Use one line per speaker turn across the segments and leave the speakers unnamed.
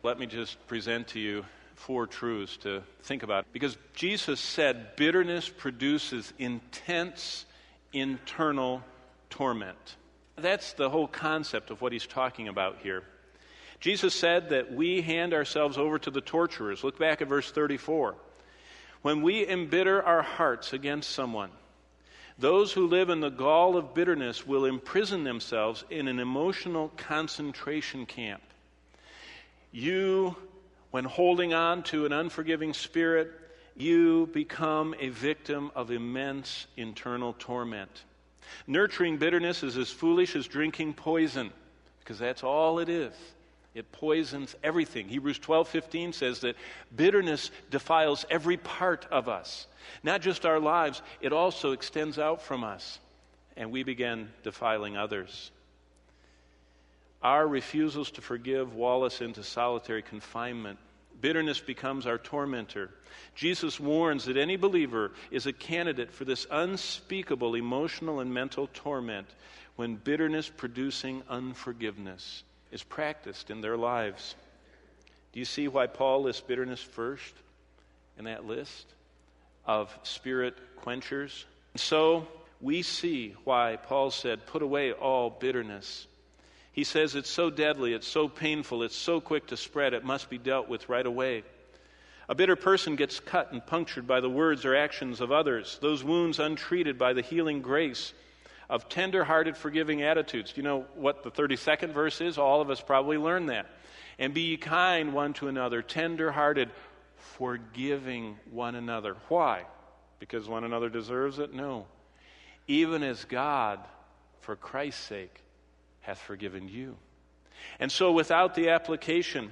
let me just present to you 4 truths to think about. Because Jesus said bitterness produces intense internal torment. That's the whole concept of what he's talking about here. Jesus said that we hand ourselves over to the torturers. Look back at verse 34. When we embitter our hearts against someone, those who live in the gall of bitterness will imprison themselves in an emotional concentration camp. You, when holding on to an unforgiving spirit, you become a victim of immense internal torment. Nurturing bitterness is as foolish as drinking poison, because that's all it is. It poisons everything. Hebrews 12:15 says that bitterness defiles every part of us. Not just our lives, it also extends out from us, and we begin defiling others. Our refusals to forgive wall us into solitary confinement. Bitterness becomes our tormentor. Jesus warns that any believer is a candidate for this unspeakable emotional and mental torment when bitterness-producing unforgiveness is practiced in their lives. Do you see why Paul lists bitterness first in that list of spirit quenchers? And so we see why Paul said, put away all bitterness. He says it's so deadly, it's so painful, it's so quick to spread, it must be dealt with right away. A bitter person gets cut and punctured by the words or actions of others, those wounds untreated by the healing grace of tender-hearted, forgiving attitudes. Do you know what the 32nd verse is? All of us probably learned that. And be ye kind one to another, tender-hearted, forgiving one another. Why? Because one another deserves it? No. Even as God, for Christ's sake, hath forgiven you. And so without the application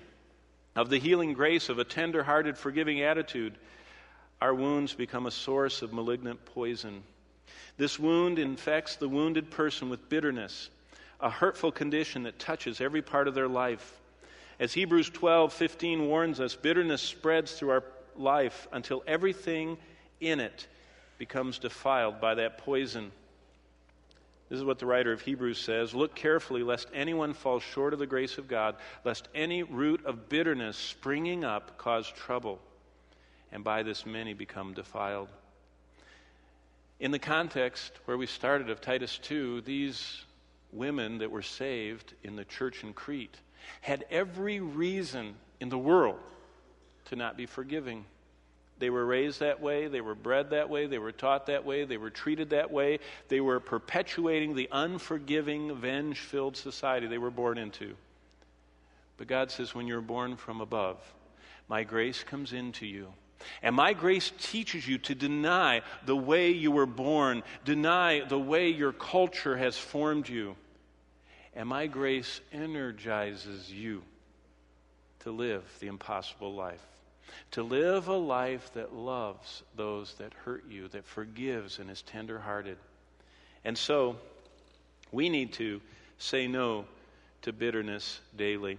of the healing grace of a tender-hearted, forgiving attitude, our wounds become a source of malignant poison. This wound infects the wounded person with bitterness, a hurtful condition that touches every part of their life. As Hebrews 12:15 warns us, bitterness spreads through our life until everything in it becomes defiled by that poison. This is what the writer of Hebrews says, look carefully lest anyone fall short of the grace of God, lest any root of bitterness springing up cause trouble, and by this many become defiled. In the context where we started of Titus 2, these women that were saved in the church in Crete had every reason in the world to not be forgiving. They were raised that way, they were bred that way, they were taught that way, they were treated that way. They were perpetuating the unforgiving, venge-filled society they were born into. But God says, when you're born from above, my grace comes into you. And my grace teaches you to deny the way you were born, deny the way your culture has formed you. And my grace energizes you to live the impossible life. To live a life that loves those that hurt you, that forgives and is tender-hearted. And so, we need to say no to bitterness daily.